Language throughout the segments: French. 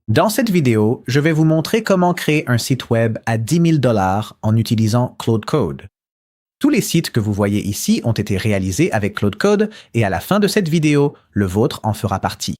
Dans cette vidéo, je vais vous montrer comment créer un site web à 10 000 $ en utilisant Claude Code. Tous les sites que vous voyez ici ont été réalisés avec Claude Code et à la fin de cette vidéo, le vôtre en fera partie.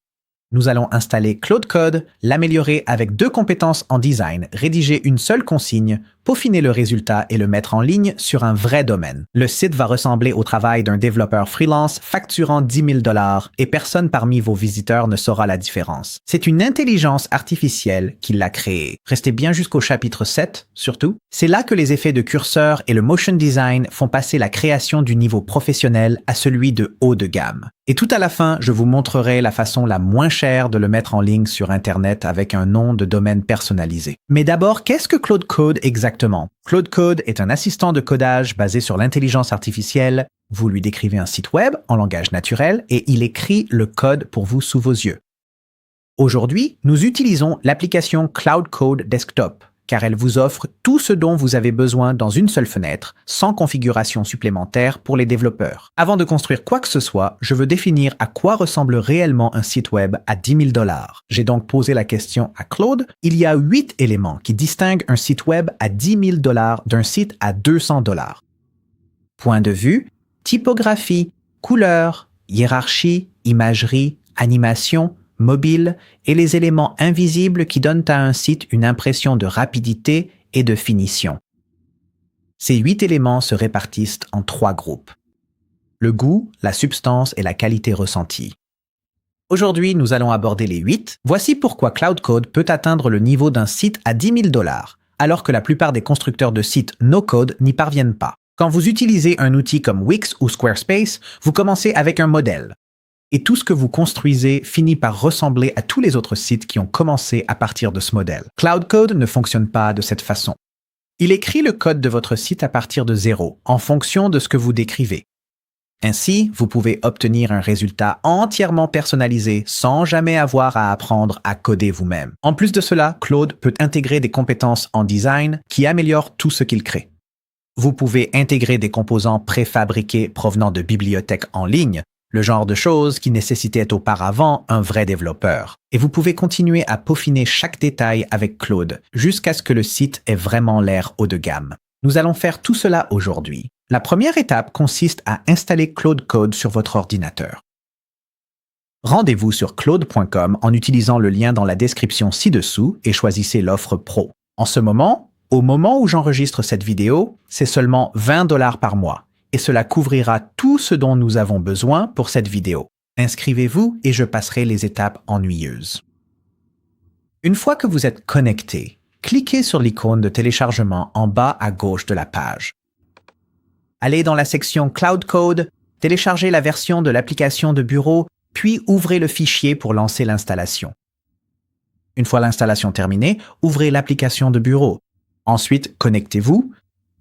Nous allons installer Claude Code, l'améliorer avec 2 compétences en design, rédiger une seule consigne, peaufiner le résultat et le mettre en ligne sur un vrai domaine. Le site va ressembler au travail d'un développeur freelance facturant 10 000 $ et personne parmi vos visiteurs ne saura la différence. C'est une intelligence artificielle qui l'a créé. Restez bien jusqu'au chapitre 7, surtout. C'est là que les effets de curseur et le motion design font passer la création du niveau professionnel à celui de haut de gamme. Et tout à la fin, je vous montrerai la façon la moins chère de le mettre en ligne sur Internet avec un nom de domaine personnalisé. Mais d'abord, qu'est-ce que Claude Code exactement? Claude Code est un assistant de codage basé sur l'intelligence artificielle. Vous lui décrivez un site web en langage naturel et il écrit le code pour vous sous vos yeux. Aujourd'hui, nous utilisons l'application Claude Code Desktop, car elle vous offre tout ce dont vous avez besoin dans une seule fenêtre, sans configuration supplémentaire pour les développeurs. Avant de construire quoi que ce soit, je veux définir à quoi ressemble réellement un site web à 10 000 $. J'ai donc posé la question à Claude. Il y a 8 éléments qui distinguent un site web à 10 000 $ d'un site à 200 $. Point de vue, typographie, couleur, hiérarchie, imagerie, animation, mobile et les éléments invisibles qui donnent à un site une impression de rapidité et de finition. Ces 8 éléments se répartissent en 3 groupes. Le goût, la substance et la qualité ressentie. Aujourd'hui, nous allons aborder les 8. Voici pourquoi Claude Code peut atteindre le niveau d'un site à 10 000 $, alors que la plupart des constructeurs de sites no-code n'y parviennent pas. Quand vous utilisez un outil comme Wix ou Squarespace, vous commencez avec un modèle. Et tout ce que vous construisez finit par ressembler à tous les autres sites qui ont commencé à partir de ce modèle. Claude Code ne fonctionne pas de cette façon. Il écrit le code de votre site à partir de zéro, en fonction de ce que vous décrivez. Ainsi, vous pouvez obtenir un résultat entièrement personnalisé sans jamais avoir à apprendre à coder vous-même. En plus de cela, Claude peut intégrer des compétences en design qui améliorent tout ce qu'il crée. Vous pouvez intégrer des composants préfabriqués provenant de bibliothèques en ligne, le genre de choses qui nécessitait auparavant un vrai développeur. Et vous pouvez continuer à peaufiner chaque détail avec Claude, jusqu'à ce que le site ait vraiment l'air haut de gamme. Nous allons faire tout cela aujourd'hui. La première étape consiste à installer Claude Code sur votre ordinateur. Rendez-vous sur claude.com en utilisant le lien dans la description ci-dessous et choisissez l'offre Pro. En ce moment, au moment où j'enregistre cette vidéo, c'est seulement 20 $ par mois. Et cela couvrira tout ce dont nous avons besoin pour cette vidéo. Inscrivez-vous et je passerai les étapes ennuyeuses. Une fois que vous êtes connecté, cliquez sur l'icône de téléchargement en bas à gauche de la page. Allez dans la section Claude Code, téléchargez la version de l'application de bureau, puis ouvrez le fichier pour lancer l'installation. Une fois l'installation terminée, ouvrez l'application de bureau. Ensuite, connectez-vous.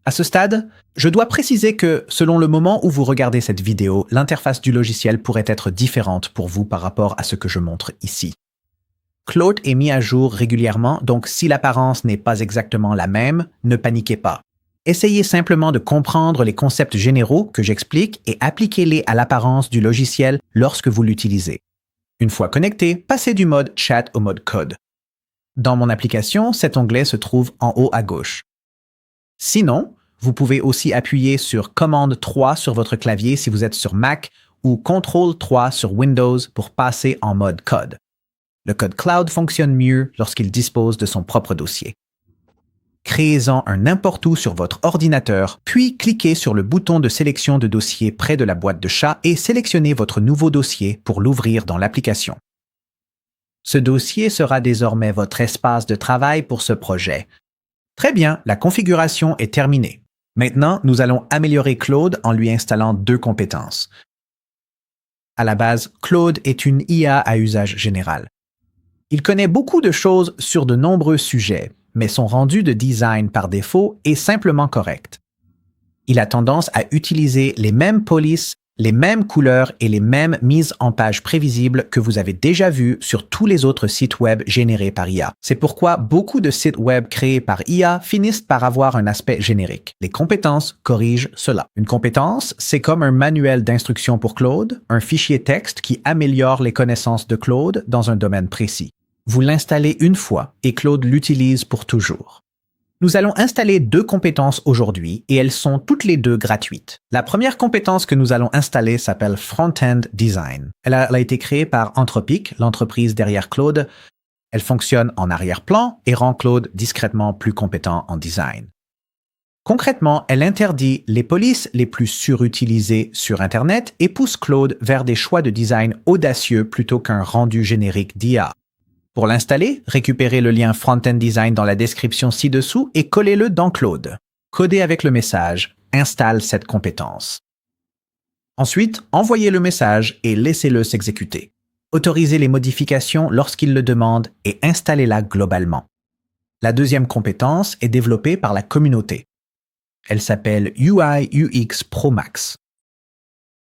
À ce stade, je dois préciser que, selon le moment où vous regardez cette vidéo, l'interface du logiciel pourrait être différente pour vous par rapport à ce que je montre ici. Claude est mis à jour régulièrement, donc si l'apparence n'est pas exactement la même, ne paniquez pas. Essayez simplement de comprendre les concepts généraux que j'explique et appliquez-les à l'apparence du logiciel lorsque vous l'utilisez. Une fois connecté, passez du mode chat au mode code. Dans mon application, cet onglet se trouve en haut à gauche. Sinon, vous pouvez aussi appuyer sur Commande 3 sur votre clavier si vous êtes sur Mac ou Ctrl 3 sur Windows pour passer en mode code. Le code Cloud fonctionne mieux lorsqu'il dispose de son propre dossier. Créez-en un n'importe où sur votre ordinateur, puis cliquez sur le bouton de sélection de dossier près de la boîte de chat et sélectionnez votre nouveau dossier pour l'ouvrir dans l'application. Ce dossier sera désormais votre espace de travail pour ce projet. Très bien, la configuration est terminée. Maintenant, nous allons améliorer Claude en lui installant 2 compétences. À la base, Claude est une IA à usage général. Il connaît beaucoup de choses sur de nombreux sujets, mais son rendu de design par défaut est simplement correct. Il a tendance à utiliser les mêmes polices, les mêmes couleurs et les mêmes mises en page prévisibles que vous avez déjà vues sur tous les autres sites web générés par IA. C'est pourquoi beaucoup de sites web créés par IA finissent par avoir un aspect générique. Les compétences corrigent cela. Une compétence, c'est comme un manuel d'instruction pour Claude, un fichier texte qui améliore les connaissances de Claude dans un domaine précis. Vous l'installez une fois et Claude l'utilise pour toujours. Nous allons installer 2 compétences aujourd'hui et elles sont toutes les 2 gratuites. La première compétence que nous allons installer s'appelle Front-End Design. Elle a été créée par Anthropic, l'entreprise derrière Claude. Elle fonctionne en arrière-plan et rend Claude discrètement plus compétent en design. Concrètement, elle interdit les polices les plus surutilisées sur Internet et pousse Claude vers des choix de design audacieux plutôt qu'un rendu générique d'IA. Pour l'installer, récupérez le lien Front-End Design dans la description ci-dessous et collez-le dans Claude. Codez avec le message « Installe cette compétence ». Ensuite, envoyez le message et laissez-le s'exécuter. Autorisez les modifications lorsqu'il le demande et installez-la globalement. La deuxième compétence est développée par la communauté. Elle s'appelle UI UX Pro Max.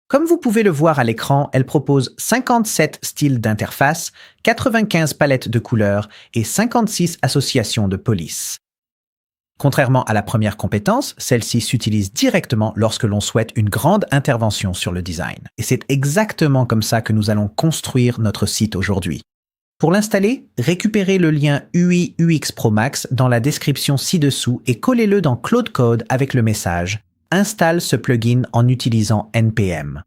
Comme vous pouvez le voir à l'écran, elle propose 57 styles d'interface, 95 palettes de couleurs et 56 associations de polices. Contrairement à la première compétence, celle-ci s'utilise directement lorsque l'on souhaite une grande intervention sur le design. Et c'est exactement comme ça que nous allons construire notre site aujourd'hui. Pour l'installer, récupérez le lien UI UX Pro Max dans la description ci-dessous et collez-le dans Claude Code avec le message « Installe ce plugin en utilisant NPM ».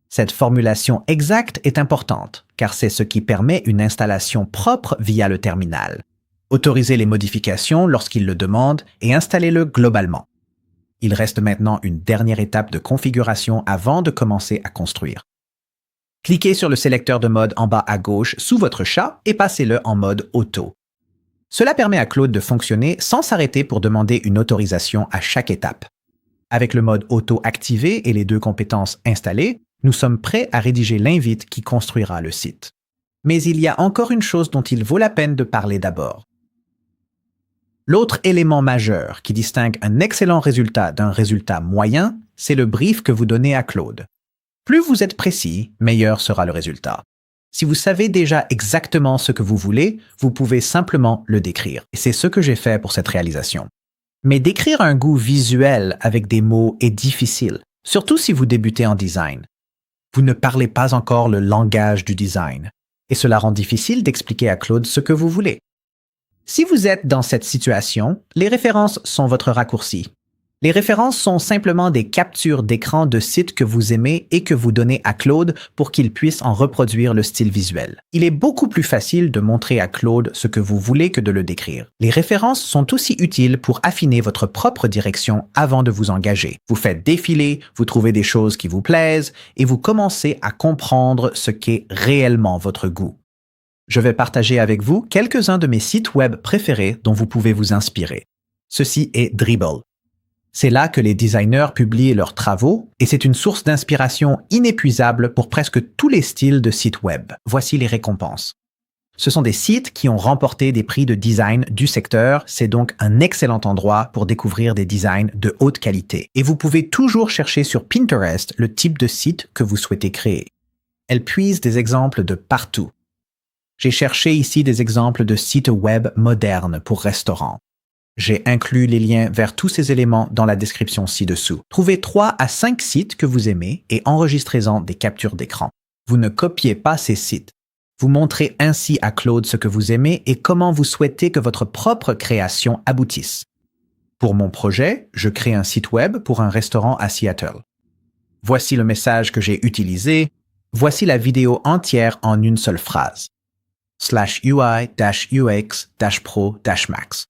Cette formulation exacte est importante, car c'est ce qui permet une installation propre via le terminal. Autorisez les modifications lorsqu'il le demande et installez-le globalement. Il reste maintenant une dernière étape de configuration avant de commencer à construire. Cliquez sur le sélecteur de mode en bas à gauche sous votre chat et passez-le en mode auto. Cela permet à Claude de fonctionner sans s'arrêter pour demander une autorisation à chaque étape. Avec le mode auto activé et les 2 compétences installées, nous sommes prêts à rédiger l'invite qui construira le site. Mais il y a encore une chose dont il vaut la peine de parler d'abord. L'autre élément majeur qui distingue un excellent résultat d'un résultat moyen, c'est le brief que vous donnez à Claude. Plus vous êtes précis, meilleur sera le résultat. Si vous savez déjà exactement ce que vous voulez, vous pouvez simplement le décrire. Et c'est ce que j'ai fait pour cette réalisation. Mais décrire un goût visuel avec des mots est difficile, surtout si vous débutez en design. Vous ne parlez pas encore le langage du design, et cela rend difficile d'expliquer à Claude ce que vous voulez. Si vous êtes dans cette situation, les références sont votre raccourci. Les références sont simplement des captures d'écran de sites que vous aimez et que vous donnez à Claude pour qu'il puisse en reproduire le style visuel. Il est beaucoup plus facile de montrer à Claude ce que vous voulez que de le décrire. Les références sont aussi utiles pour affiner votre propre direction avant de vous engager. Vous faites défiler, vous trouvez des choses qui vous plaisent et vous commencez à comprendre ce qu'est réellement votre goût. Je vais partager avec vous quelques-uns de mes sites web préférés dont vous pouvez vous inspirer. Ceci est Dribbble. C'est là que les designers publient leurs travaux et c'est une source d'inspiration inépuisable pour presque tous les styles de sites web. Voici les récompenses. Ce sont des sites qui ont remporté des prix de design du secteur, c'est donc un excellent endroit pour découvrir des designs de haute qualité. Et vous pouvez toujours chercher sur Pinterest le type de site que vous souhaitez créer. Elles puisent des exemples de partout. J'ai cherché ici des exemples de sites web modernes pour restaurants. J'ai inclus les liens vers tous ces éléments dans la description ci-dessous. Trouvez 3 à 5 sites que vous aimez et enregistrez-en des captures d'écran. Vous ne copiez pas ces sites. Vous montrez ainsi à Claude ce que vous aimez et comment vous souhaitez que votre propre création aboutisse. Pour mon projet, je crée un site web pour un restaurant à Seattle. Voici le message que j'ai utilisé. Voici la vidéo entière en une seule phrase. /UI-UX-Pro-Max.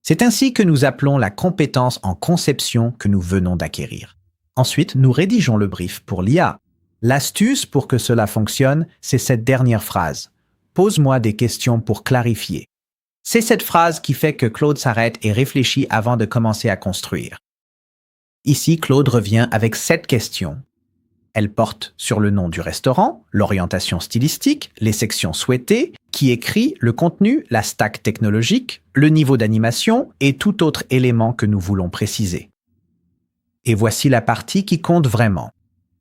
C'est ainsi que nous appelons la compétence en conception que nous venons d'acquérir. Ensuite, nous rédigeons le brief pour l'IA. L'astuce pour que cela fonctionne, c'est cette dernière phrase. Pose-moi des questions pour clarifier. C'est cette phrase qui fait que Claude s'arrête et réfléchit avant de commencer à construire. Ici, Claude revient avec 7 questions. Elle porte sur le nom du restaurant, l'orientation stylistique, les sections souhaitées, qui écrit, le contenu, la stack technologique, le niveau d'animation et tout autre élément que nous voulons préciser. Et voici la partie qui compte vraiment.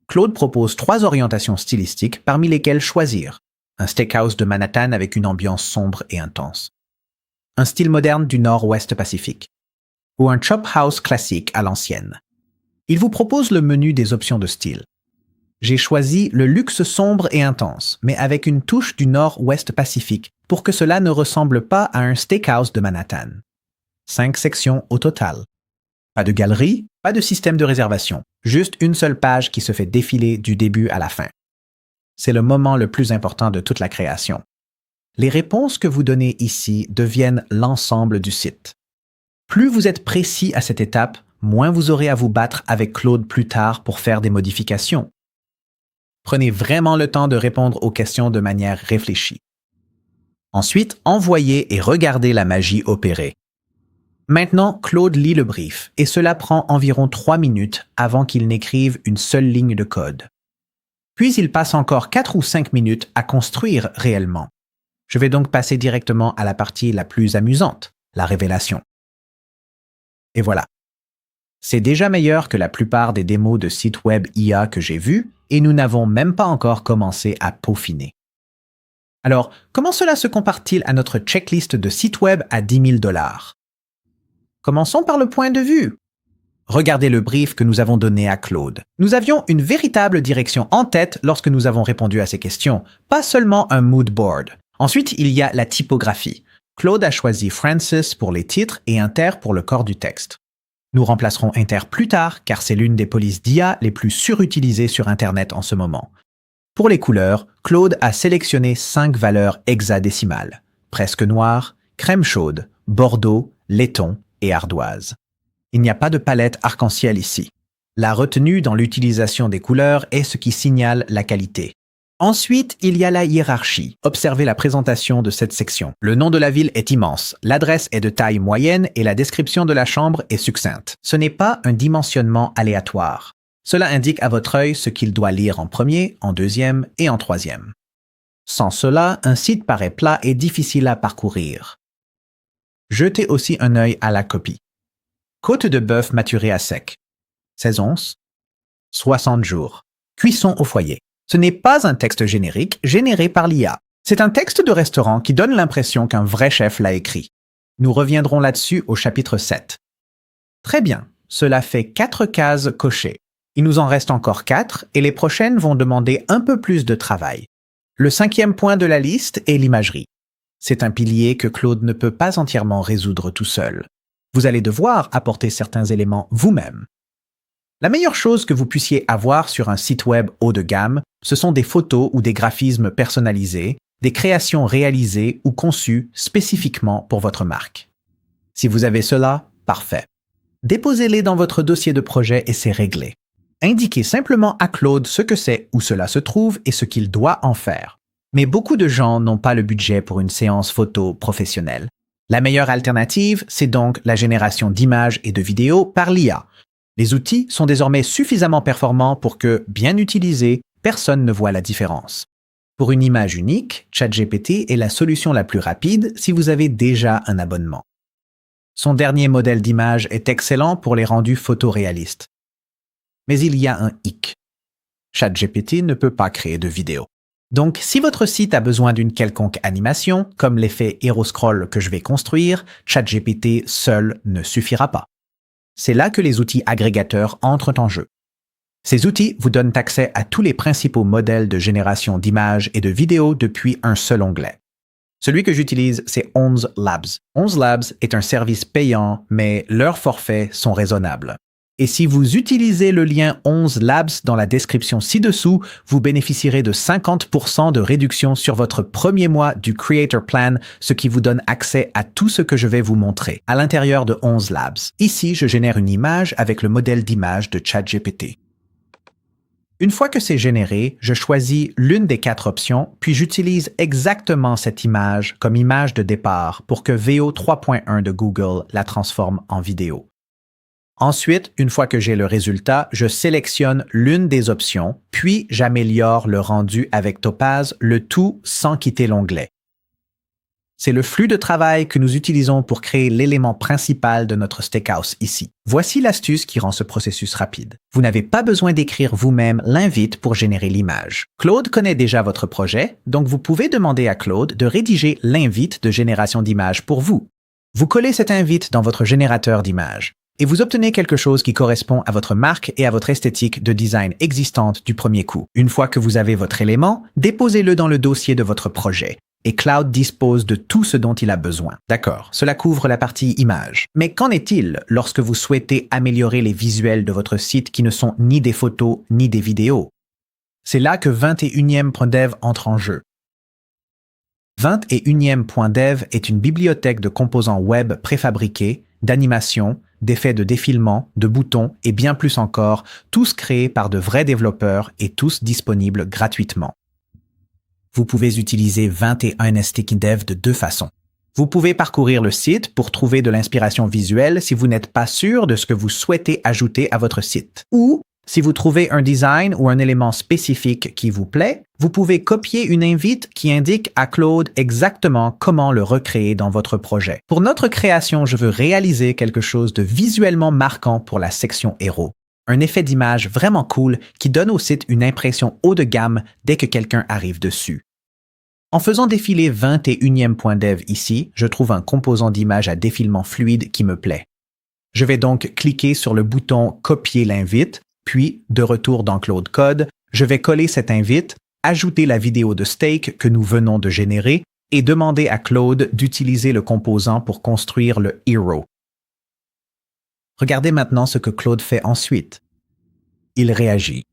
Claude propose 3 orientations stylistiques parmi lesquelles choisir. Un steakhouse de Manhattan avec une ambiance sombre et intense. Un style moderne du Nord-Ouest Pacifique. Ou un chop house classique à l'ancienne. Il vous propose le menu des options de style. J'ai choisi le luxe sombre et intense, mais avec une touche du nord-ouest Pacifique, pour que cela ne ressemble pas à un steakhouse de Manhattan. 5 sections au total. Pas de galerie, pas de système de réservation, juste une seule page qui se fait défiler du début à la fin. C'est le moment le plus important de toute la création. Les réponses que vous donnez ici deviennent l'ensemble du site. Plus vous êtes précis à cette étape, moins vous aurez à vous battre avec Claude plus tard pour faire des modifications. Prenez vraiment le temps de répondre aux questions de manière réfléchie. Ensuite, envoyez et regardez la magie opérer. Maintenant, Claude lit le brief et cela prend environ 3 minutes avant qu'il n'écrive une seule ligne de code. Puis il passe encore 4 ou 5 minutes à construire réellement. Je vais donc passer directement à la partie la plus amusante, la révélation. Et voilà. C'est déjà meilleur que la plupart des démos de sites web IA que j'ai vus et nous n'avons même pas encore commencé à peaufiner. Alors, comment cela se compare-t-il à notre checklist de sites web à 10 000 $? Commençons par le point de vue. Regardez le brief que nous avons donné à Claude. Nous avions une véritable direction en tête lorsque nous avons répondu à ces questions, pas seulement un mood board. Ensuite, il y a la typographie. Claude a choisi Francis pour les titres et Inter pour le corps du texte. Nous remplacerons Inter plus tard car c'est l'une des polices d'IA les plus surutilisées sur Internet en ce moment. Pour les couleurs, Claude a sélectionné 5 valeurs hexadécimales. Presque noir, crème chaude, bordeaux, laiton et ardoise. Il n'y a pas de palette arc-en-ciel ici. La retenue dans l'utilisation des couleurs est ce qui signale la qualité. Ensuite, il y a la hiérarchie. Observez la présentation de cette section. Le nom de la ville est immense, l'adresse est de taille moyenne et la description de la chambre est succincte. Ce n'est pas un dimensionnement aléatoire. Cela indique à votre œil ce qu'il doit lire en premier, en deuxième et en troisième. Sans cela, un site paraît plat et difficile à parcourir. Jetez aussi un œil à la copie. Côte de bœuf maturée à sec. 16 onces. 60 jours. Cuisson au foyer. Ce n'est pas un texte générique généré par l'IA. C'est un texte de restaurant qui donne l'impression qu'un vrai chef l'a écrit. Nous reviendrons là-dessus au chapitre 7. Très bien, cela fait 4 cases cochées. Il nous en reste encore 4 et les prochaines vont demander un peu plus de travail. Le 5e point de la liste est l'imagerie. C'est un pilier que Claude ne peut pas entièrement résoudre tout seul. Vous allez devoir apporter certains éléments vous-même. La meilleure chose que vous puissiez avoir sur un site web haut de gamme, ce sont des photos ou des graphismes personnalisés, des créations réalisées ou conçues spécifiquement pour votre marque. Si vous avez cela, parfait. Déposez-les dans votre dossier de projet et c'est réglé. Indiquez simplement à Claude ce que c'est, où cela se trouve et ce qu'il doit en faire. Mais beaucoup de gens n'ont pas le budget pour une séance photo professionnelle. La meilleure alternative, c'est donc la génération d'images et de vidéos par l'IA. Les outils sont désormais suffisamment performants pour que, bien utilisés, personne ne voit la différence. Pour une image unique, ChatGPT est la solution la plus rapide si vous avez déjà un abonnement. Son dernier modèle d'image est excellent pour les rendus photoréalistes. Mais il y a un hic. ChatGPT ne peut pas créer de vidéo. Donc, si votre site a besoin d'une quelconque animation, comme l'effet Hero Scroll que je vais construire, ChatGPT seul ne suffira pas. C'est là que les outils agrégateurs entrent en jeu. Ces outils vous donnent accès à tous les principaux modèles de génération d'images et de vidéos depuis un seul onglet. Celui que j'utilise, c'est 11 Labs. 11 Labs est un service payant, mais leurs forfaits sont raisonnables. Et si vous utilisez le lien 11 Labs dans la description ci-dessous, vous bénéficierez de 50% de réduction sur votre premier mois du Creator Plan, ce qui vous donne accès à tout ce que je vais vous montrer à l'intérieur de 11 Labs. Ici, je génère une image avec le modèle d'image de ChatGPT. Une fois que c'est généré, je choisis l'une des 4 options, puis j'utilise exactement cette image comme image de départ pour que VO 3.1 de Google la transforme en vidéo. Ensuite, une fois que j'ai le résultat, je sélectionne l'une des options, puis j'améliore le rendu avec Topaz, le tout sans quitter l'onglet. C'est le flux de travail que nous utilisons pour créer l'élément principal de notre steakhouse ici. Voici l'astuce qui rend ce processus rapide. Vous n'avez pas besoin d'écrire vous-même l'invite pour générer l'image. Claude connaît déjà votre projet, donc vous pouvez demander à Claude de rédiger l'invite de génération d'image pour vous. Vous collez cet invite dans votre générateur d'images. et vous obtenez quelque chose qui correspond à votre marque et à votre esthétique de design existante du premier coup. Une fois que vous avez votre élément, déposez-le dans le dossier de votre projet. Et Cloud dispose de tout ce dont il a besoin. D'accord, cela couvre la partie image. Mais qu'en est-il lorsque vous souhaitez améliorer les visuels de votre site qui ne sont ni des photos ni des vidéos? C'est là que 21e.dev entre en jeu. 21e.dev est une bibliothèque de composants web préfabriqués, d'animations, d'effets de défilement, de boutons et bien plus encore, tous créés par de vrais développeurs et tous disponibles gratuitement. Vous pouvez utiliser 21 Sticky Dev de deux façons. Vous pouvez parcourir le site pour trouver de l'inspiration visuelle si vous n'êtes pas sûr de ce que vous souhaitez ajouter à votre site. Ou, si vous trouvez un design ou un élément spécifique qui vous plaît, vous pouvez copier une invite qui indique à Claude exactement comment le recréer dans votre projet. Pour notre création, je veux réaliser quelque chose de visuellement marquant pour la section héros. Un effet d'image vraiment cool qui donne au site une impression haut de gamme dès que quelqu'un arrive dessus. En faisant défiler 21e.dev ici, je trouve un composant d'image à défilement fluide qui me plaît. Je vais donc cliquer sur le bouton « Copier l'invite », puis, de retour dans Claude Code, je vais coller cette invite, ajouter la vidéo de steak que nous venons de générer et demander à Claude d'utiliser le composant pour construire le hero. Regardez maintenant ce que Claude fait ensuite. Il réagit.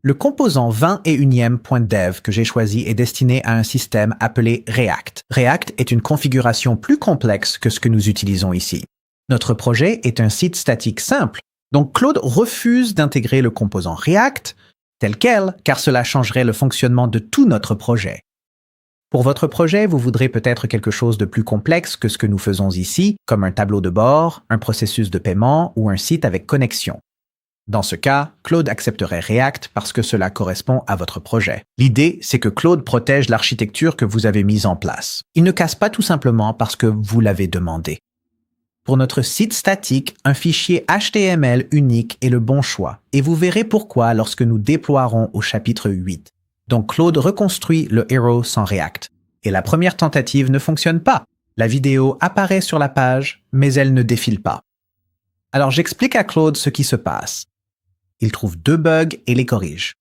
Le composant 21e.dev que j'ai choisi est destiné à un système appelé React. React est une configuration plus complexe que ce que nous utilisons ici. Notre projet est un site statique simple, donc Claude refuse d'intégrer le composant React tel quel, car cela changerait le fonctionnement de tout notre projet. Pour votre projet, vous voudrez peut-être quelque chose de plus complexe que ce que nous faisons ici, comme un tableau de bord, un processus de paiement ou un site avec connexion. Dans ce cas, Claude accepterait React parce que cela correspond à votre projet. L'idée, c'est que Claude protège l'architecture que vous avez mise en place. Il ne casse pas tout simplement parce que vous l'avez demandé. Pour notre site statique, un fichier HTML unique est le bon choix, et vous verrez pourquoi lorsque nous déploierons au chapitre 8. Donc Claude reconstruit le hero sans React. Et la première tentative ne fonctionne pas. La vidéo apparaît sur la page, mais elle ne défile pas. Alors j'explique à Claude ce qui se passe. Il trouve 2 bugs et les corrige.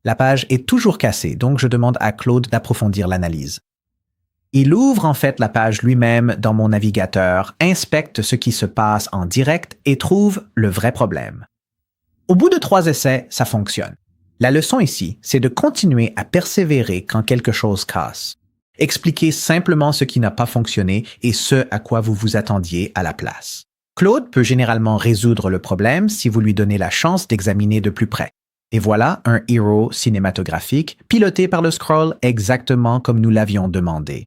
La page est toujours cassée, donc je demande à Claude d'approfondir l'analyse. Il ouvre en fait la page lui-même dans mon navigateur, inspecte ce qui se passe en direct et trouve le vrai problème. Au bout de 3 essais, ça fonctionne. La leçon ici, c'est de continuer à persévérer quand quelque chose casse. Expliquez simplement ce qui n'a pas fonctionné et ce à quoi vous vous attendiez à la place. Claude peut généralement résoudre le problème si vous lui donnez la chance d'examiner de plus près. Et voilà un hero cinématographique piloté par le scroll exactement comme nous l'avions demandé.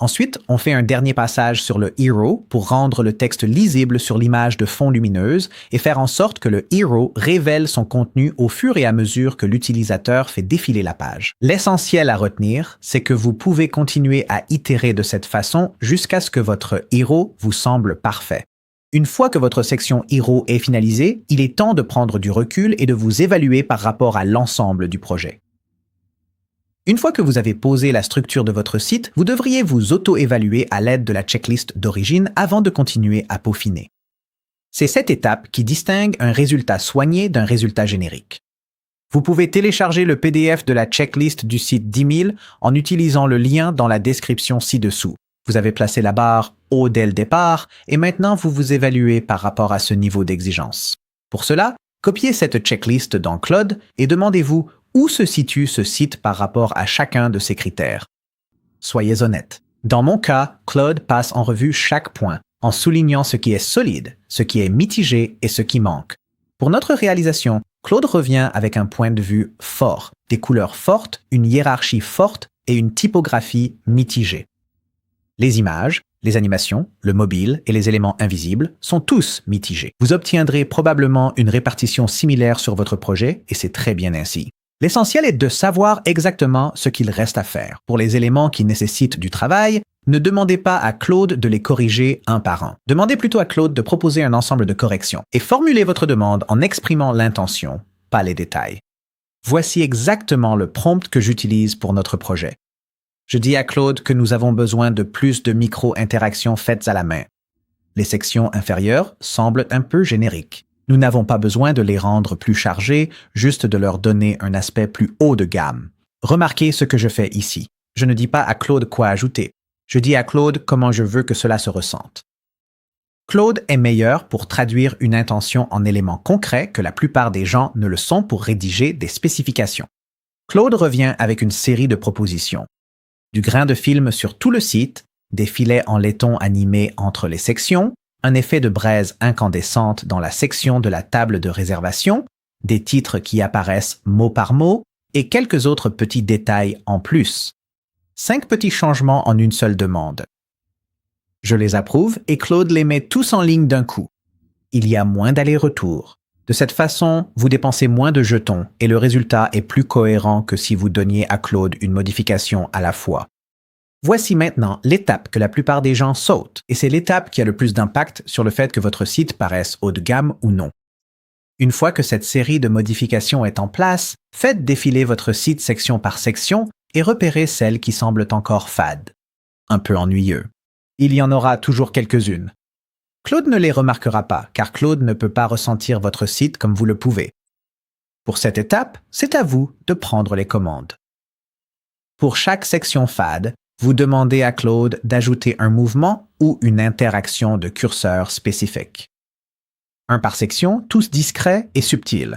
Ensuite, on fait un dernier passage sur le hero pour rendre le texte lisible sur l'image de fond lumineuse et faire en sorte que le hero révèle son contenu au fur et à mesure que l'utilisateur fait défiler la page. L'essentiel à retenir, c'est que vous pouvez continuer à itérer de cette façon jusqu'à ce que votre hero vous semble parfait. Une fois que votre section hero est finalisée, il est temps de prendre du recul et de vous évaluer par rapport à l'ensemble du projet. Une fois que vous avez posé la structure de votre site, vous devriez vous auto-évaluer à l'aide de la checklist d'origine avant de continuer à peaufiner. C'est cette étape qui distingue un résultat soigné d'un résultat générique. Vous pouvez télécharger le PDF de la checklist du site 10 000 en utilisant le lien dans la description ci-dessous. Vous avez placé la barre haut dès le départ et maintenant vous vous évaluez par rapport à ce niveau d'exigence. Pour cela, copiez cette checklist dans Claude et demandez-vous où se situe ce site par rapport à chacun de ces critères. Soyez honnête. Dans mon cas, Claude passe en revue chaque point, en soulignant ce qui est solide, ce qui est mitigé et ce qui manque. Pour notre réalisation, Claude revient avec un point de vue fort, des couleurs fortes, une hiérarchie forte et une typographie mitigée. Les images, les animations, le mobile et les éléments invisibles sont tous mitigés. Vous obtiendrez probablement une répartition similaire sur votre projet et c'est très bien ainsi. L'essentiel est de savoir exactement ce qu'il reste à faire. Pour les éléments qui nécessitent du travail, ne demandez pas à Claude de les corriger un par un. Demandez plutôt à Claude de proposer un ensemble de corrections et formulez votre demande en exprimant l'intention, pas les détails. Voici exactement le prompt que j'utilise pour notre projet. Je dis à Claude que nous avons besoin de plus de micro-interactions faites à la main. Les sections inférieures semblent un peu génériques. Nous n'avons pas besoin de les rendre plus chargées, juste de leur donner un aspect plus haut de gamme. Remarquez ce que je fais ici. Je ne dis pas à Claude quoi ajouter. Je dis à Claude comment je veux que cela se ressente. Claude est meilleur pour traduire une intention en éléments concrets que la plupart des gens ne le sont pour rédiger des spécifications. Claude revient avec une série de propositions. Du grain de film sur tout le site, des filets en laiton animés entre les sections, un effet de braise incandescente dans la section de la table de réservation, des titres qui apparaissent mot par mot et quelques autres petits détails en plus. 5 petits changements en une seule demande. Je les approuve et Claude les met tous en ligne d'un coup. Il y a moins d'allers-retours. De cette façon, vous dépensez moins de jetons et le résultat est plus cohérent que si vous donniez à Claude une modification à la fois. Voici maintenant l'étape que la plupart des gens sautent, et c'est l'étape qui a le plus d'impact sur le fait que votre site paraisse haut de gamme ou non. Une fois que cette série de modifications est en place, faites défiler votre site section par section et repérez celles qui semblent encore fades. Un peu ennuyeux. Il y en aura toujours quelques-unes. Claude ne les remarquera pas, car Claude ne peut pas ressentir votre site comme vous le pouvez. Pour cette étape, c'est à vous de prendre les commandes. Pour chaque section fade, vous demandez à Claude d'ajouter un mouvement ou une interaction de curseur spécifique. Un par section, tous discrets et subtils.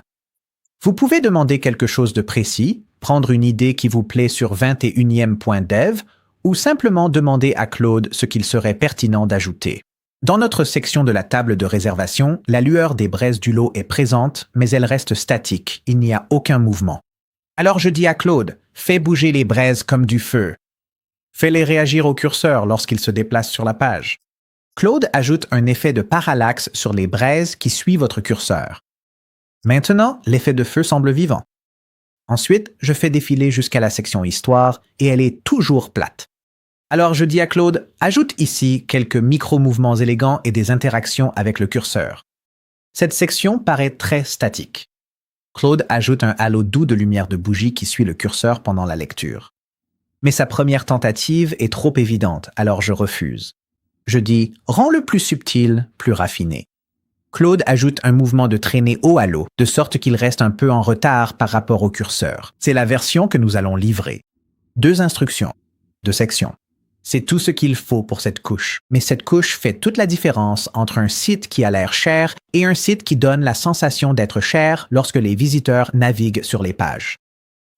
Vous pouvez demander quelque chose de précis, prendre une idée qui vous plaît sur 21e.dev ou simplement demander à Claude ce qu'il serait pertinent d'ajouter. Dans notre section de la table de réservation, la lueur des braises du lot est présente, mais elle reste statique, il n'y a aucun mouvement. Alors je dis à Claude, fais bouger les braises comme du feu. Fais-les réagir au curseur lorsqu'il se déplace sur la page. Claude ajoute un effet de parallaxe sur les braises qui suit votre curseur. Maintenant, l'effet de feu semble vivant. Ensuite, je fais défiler jusqu'à la section Histoire et elle est toujours plate. Alors je dis à Claude, ajoute ici quelques micro-mouvements élégants et des interactions avec le curseur. Cette section paraît très statique. Claude ajoute un halo doux de lumière de bougie qui suit le curseur pendant la lecture. Mais sa première tentative est trop évidente, alors je refuse. Je dis, rends-le plus subtil, plus raffiné. Claude ajoute un mouvement de traînée au halo, de sorte qu'il reste un peu en retard par rapport au curseur. C'est la version que nous allons livrer. 2 instructions, 2 sections. C'est tout ce qu'il faut pour cette couche. Mais cette couche fait toute la différence entre un site qui a l'air cher et un site qui donne la sensation d'être cher lorsque les visiteurs naviguent sur les pages.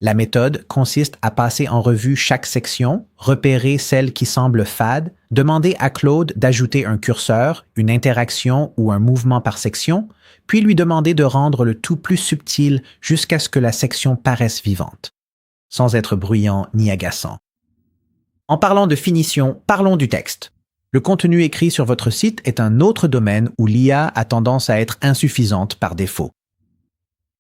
La méthode consiste à passer en revue chaque section, repérer celles qui semblent fades, demander à Claude d'ajouter un curseur, une interaction ou un mouvement par section, puis lui demander de rendre le tout plus subtil jusqu'à ce que la section paraisse vivante, sans être bruyant ni agaçant. En parlant de finition, parlons du texte. Le contenu écrit sur votre site est un autre domaine où l'IA a tendance à être insuffisante par défaut.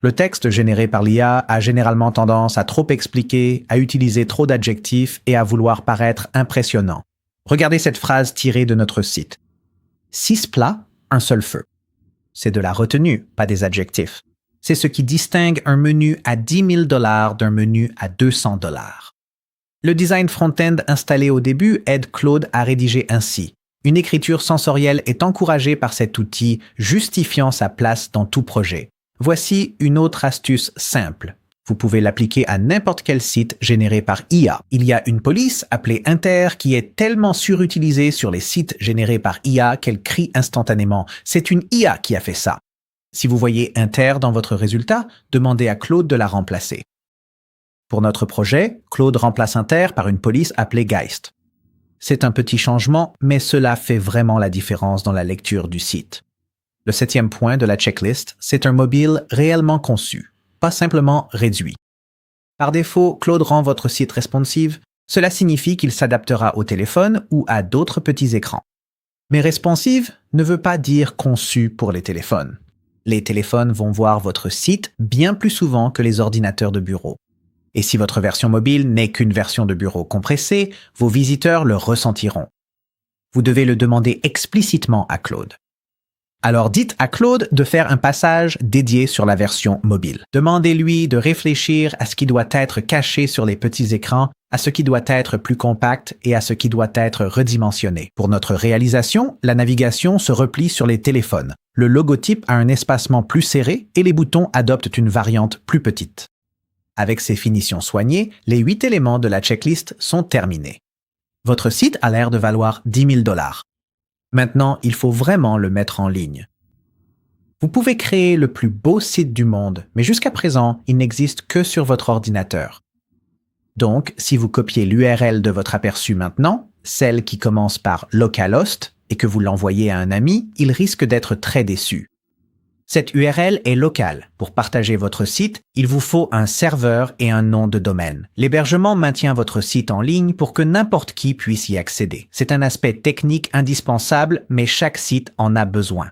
Le texte généré par l'IA a généralement tendance à trop expliquer, à utiliser trop d'adjectifs et à vouloir paraître impressionnant. Regardez cette phrase tirée de notre site. 6 plats, un seul feu. C'est de la retenue, pas des adjectifs. C'est ce qui distingue un menu à 10 000 $ d'un menu à 200 $. Le design front-end installé au début aide Claude à rédiger ainsi. Une écriture sensorielle est encouragée par cet outil, justifiant sa place dans tout projet. Voici une autre astuce simple. Vous pouvez l'appliquer à n'importe quel site généré par IA. Il y a une police appelée Inter qui est tellement surutilisée sur les sites générés par IA qu'elle crie instantanément. C'est une IA qui a fait ça. Si vous voyez Inter dans votre résultat, demandez à Claude de la remplacer. Pour notre projet, Claude remplace Inter par une police appelée Geist. C'est un petit changement, mais cela fait vraiment la différence dans la lecture du site. Le 7e point de la checklist, c'est un mobile réellement conçu, pas simplement réduit. Par défaut, Claude rend votre site responsive. Cela signifie qu'il s'adaptera au téléphone ou à d'autres petits écrans. Mais responsive ne veut pas dire conçu pour les téléphones. Les téléphones vont voir votre site bien plus souvent que les ordinateurs de bureau. Et si votre version mobile n'est qu'une version de bureau compressée, vos visiteurs le ressentiront. Vous devez le demander explicitement à Claude. Alors dites à Claude de faire un passage dédié sur la version mobile. Demandez-lui de réfléchir à ce qui doit être caché sur les petits écrans à ce qui doit être plus compact et à ce qui doit être redimensionné. Pour notre réalisation, la navigation se replie sur les téléphones. Le logotype a un espacement plus serré et les boutons adoptent une variante plus petite. Avec ces finitions soignées, les 8 éléments de la checklist sont terminés. Votre site a l'air de valoir 10 000 $. Maintenant, il faut vraiment le mettre en ligne. Vous pouvez créer le plus beau site du monde, mais jusqu'à présent, il n'existe que sur votre ordinateur. Donc, si vous copiez l'URL de votre aperçu maintenant, celle qui commence par localhost, et que vous l'envoyez à un ami, il risque d'être très déçu. Cette URL est locale. Pour partager votre site, il vous faut un serveur et un nom de domaine. L'hébergement maintient votre site en ligne pour que n'importe qui puisse y accéder. C'est un aspect technique indispensable, mais chaque site en a besoin.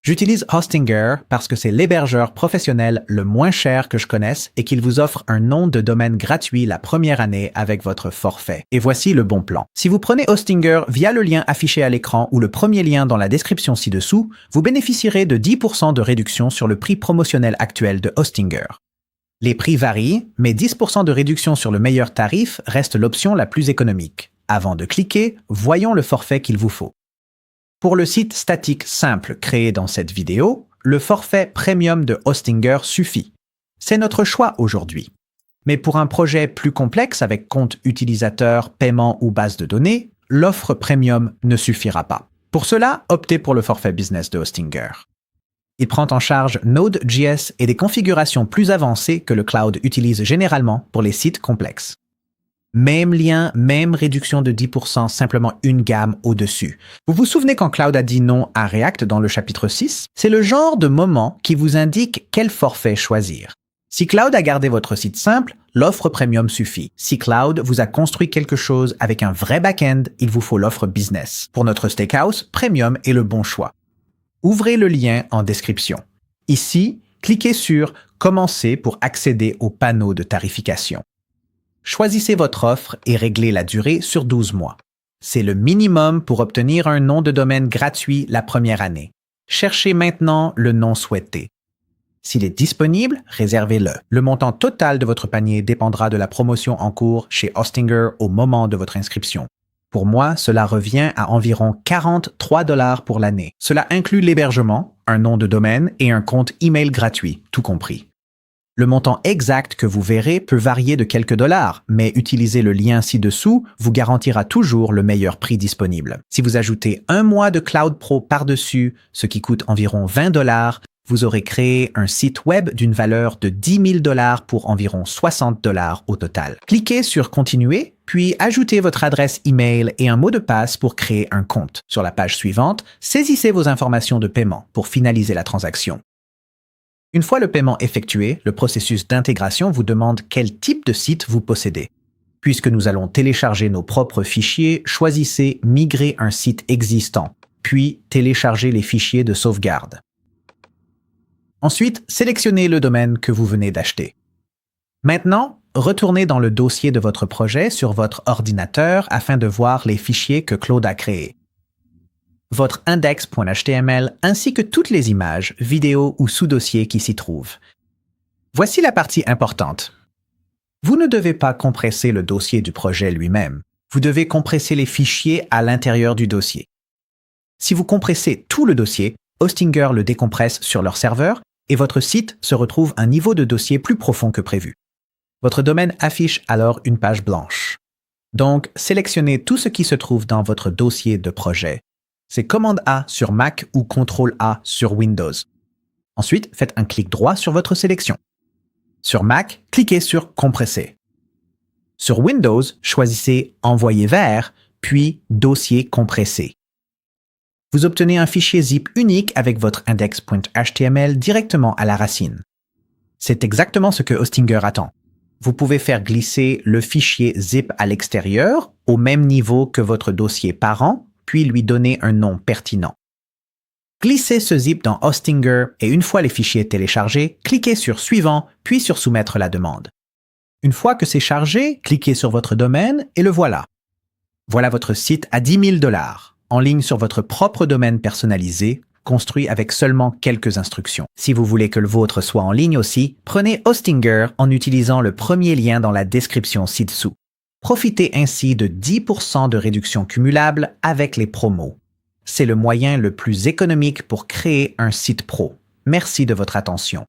J'utilise Hostinger parce que c'est l'hébergeur professionnel le moins cher que je connaisse et qu'il vous offre un nom de domaine gratuit la première année avec votre forfait. Et voici le bon plan. Si vous prenez Hostinger via le lien affiché à l'écran ou le premier lien dans la description ci-dessous, vous bénéficierez de 10% de réduction sur le prix promotionnel actuel de Hostinger. Les prix varient, mais 10% de réduction sur le meilleur tarif reste l'option la plus économique. Avant de cliquer, voyons le forfait qu'il vous faut. Pour le site statique simple créé dans cette vidéo, le forfait Premium de Hostinger suffit. C'est notre choix aujourd'hui. Mais pour un projet plus complexe avec compte utilisateur, paiement ou base de données, l'offre Premium ne suffira pas. Pour cela, optez pour le forfait Business de Hostinger. Il prend en charge Node.js et des configurations plus avancées que le cloud utilise généralement pour les sites complexes. Même lien, même réduction de 10%, simplement une gamme au-dessus. Vous vous souvenez quand Cloud a dit non à React dans le chapitre 6? C'est le genre de moment qui vous indique quel forfait choisir. Si Cloud a gardé votre site simple, l'offre Premium suffit. Si Cloud vous a construit quelque chose avec un vrai back-end, il vous faut l'offre Business. Pour notre Steakhouse, Premium est le bon choix. Ouvrez le lien en description. Ici, cliquez sur « Commencer » pour accéder au panneau de tarification. Choisissez votre offre et réglez la durée sur 12 mois. C'est le minimum pour obtenir un nom de domaine gratuit la première année. Cherchez maintenant le nom souhaité. S'il est disponible, réservez-le. Le montant total de votre panier dépendra de la promotion en cours chez Hostinger au moment de votre inscription. Pour moi, cela revient à environ 43 $ pour l'année. Cela inclut l'hébergement, un nom de domaine et un compte email gratuit, tout compris. Le montant exact que vous verrez peut varier de quelques dollars, mais utiliser le lien ci-dessous vous garantira toujours le meilleur prix disponible. Si vous ajoutez un mois de Cloud Pro par-dessus, ce qui coûte environ 20 $, vous aurez créé un site web d'une valeur de 10 000 $ pour environ 60 $ au total. Cliquez sur « Continuer », puis ajoutez votre adresse email et un mot de passe pour créer un compte. Sur la page suivante, saisissez vos informations de paiement pour finaliser la transaction. Une fois le paiement effectué, le processus d'intégration vous demande quel type de site vous possédez. Puisque nous allons télécharger nos propres fichiers, choisissez « Migrer un site existant », puis téléchargez les fichiers de sauvegarde. Ensuite, sélectionnez le domaine que vous venez d'acheter. Maintenant, retournez dans le dossier de votre projet sur votre ordinateur afin de voir les fichiers que Claude a créés. Votre index.html ainsi que toutes les images, vidéos ou sous-dossiers qui s'y trouvent. Voici la partie importante. Vous ne devez pas compresser le dossier du projet lui-même. Vous devez compresser les fichiers à l'intérieur du dossier. Si vous compressez tout le dossier, Hostinger le décompresse sur leur serveur et votre site se retrouve un niveau de dossier plus profond que prévu. Votre domaine affiche alors une page blanche. Donc, sélectionnez tout ce qui se trouve dans votre dossier de projet. C'est Commande A sur Mac ou Ctrl A sur Windows. Ensuite, faites un clic droit sur votre sélection. Sur Mac, cliquez sur Compresser. Sur Windows, choisissez Envoyer vers, puis Dossier compressé. Vous obtenez un fichier zip unique avec votre index.html directement à la racine. C'est exactement ce que Hostinger attend. Vous pouvez faire glisser le fichier zip à l'extérieur, au même niveau que votre dossier parent, puis lui donner un nom pertinent. Glissez ce zip dans Hostinger et une fois les fichiers téléchargés, cliquez sur Suivant, puis sur Soumettre la demande. Une fois que c'est chargé, cliquez sur votre domaine et le voilà. Voilà votre site à 10 000 $, en ligne sur votre propre domaine personnalisé, construit avec seulement quelques instructions. Si vous voulez que le vôtre soit en ligne aussi, prenez Hostinger en utilisant le premier lien dans la description ci-dessous. Profitez ainsi de 10% de réduction cumulable avec les promos. C'est le moyen le plus économique pour créer un site pro. Merci de votre attention.